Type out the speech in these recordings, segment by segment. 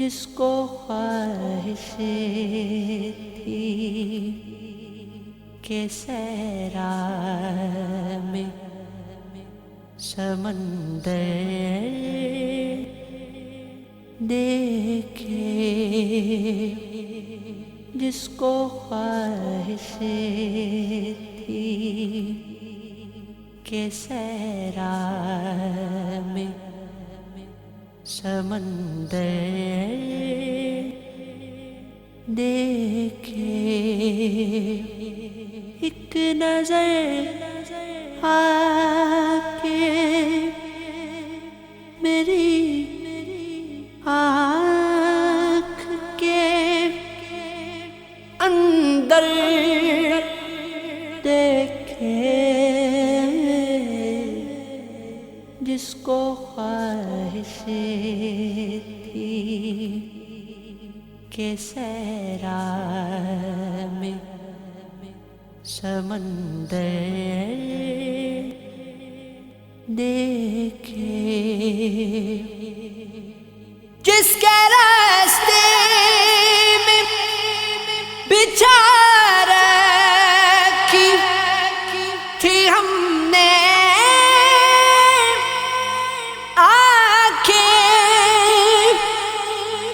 جس کو خواہش تھی کہ صحرا میں سمندر دیکھے، جس کو خواہش تھی کہ صحرا میں سمندر دیکھے، ایک نظر آ کے میری آنکھ کے اندر دیکھے، جس کو خواہش تھی کہ صحرا میں سمندر دیکھے، جس کے راستے میں بچھا رکھی تھی ہم نے آنکھیں،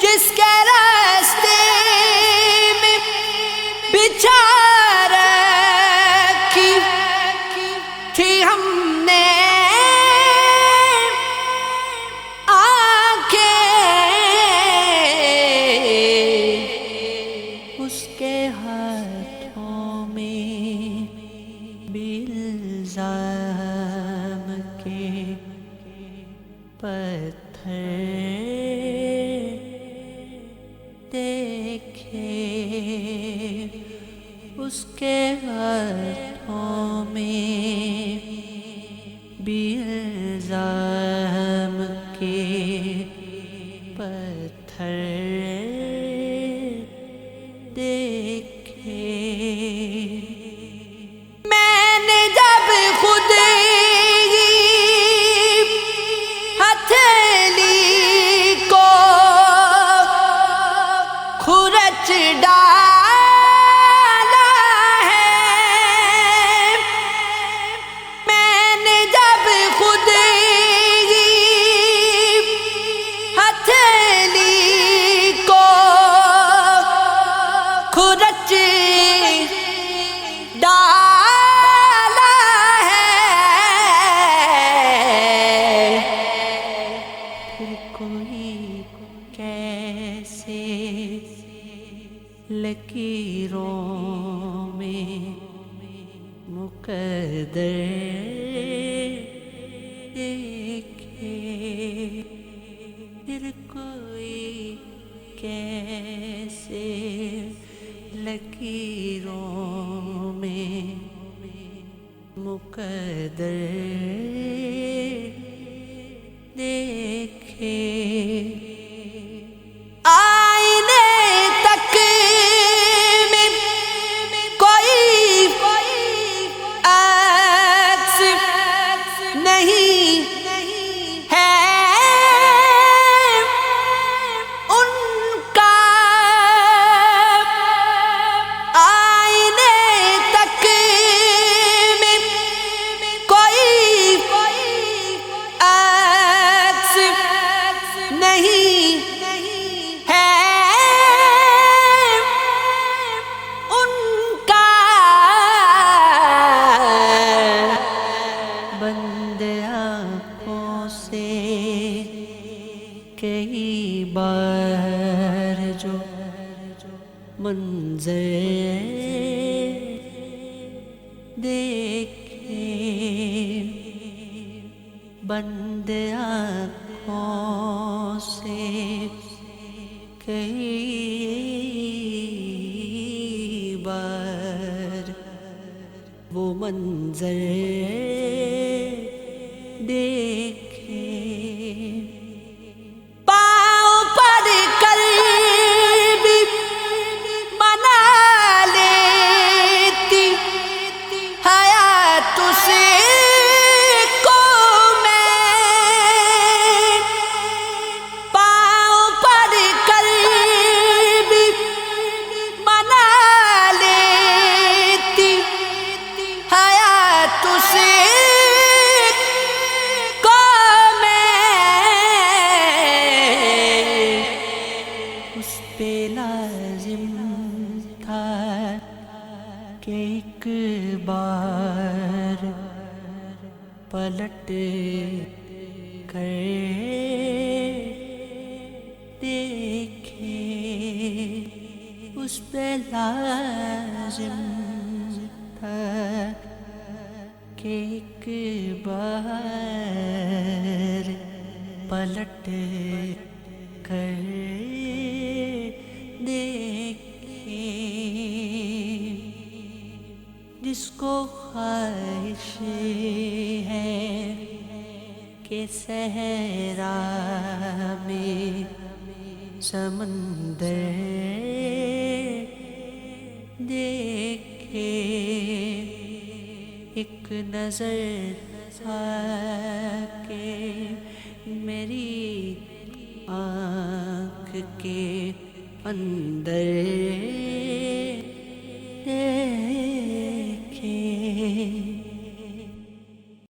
جس کے راستے میں بچھا رکھی تھی ہم نے اس کے ہاتھوں میں الزام کے پتھر دیکھے، اس کے ہاتھوں میں الزام کے پتھر دیکھے، میں نے جب خود ہتھیلی کو کھرچ ڈالا ہے، میں نے جب خود ہتھیلی کو کھرچ ڈالا ہے، پھر کوئی کیسے لکیروں میں مقدر دیکھے، پھر کوئی کیسے لکیروں میں مقدر دیکھے، آئینے تک میں کوئی عکس نہیں ہے ان کا، آئینے تک میں کوئی عکس نہیں ہے ان کا، بند آنکھوں سے کئی بار جو منظر دیکھے، بند آنکھوں سے کئی بار وہ منظر دیکھے، پاؤں پڑ کر بھی منا لیتی حیات سے کو میں، پاؤں پڑ کر پلٹ کر دیکھے اس پہ لازم تھا کہ ایک بار پلٹ کر دیکھے جس کو خواہش ہے کہ صحرا میں سمندر دیکھے ایک نظر آ کے میری آنکھ کے اندر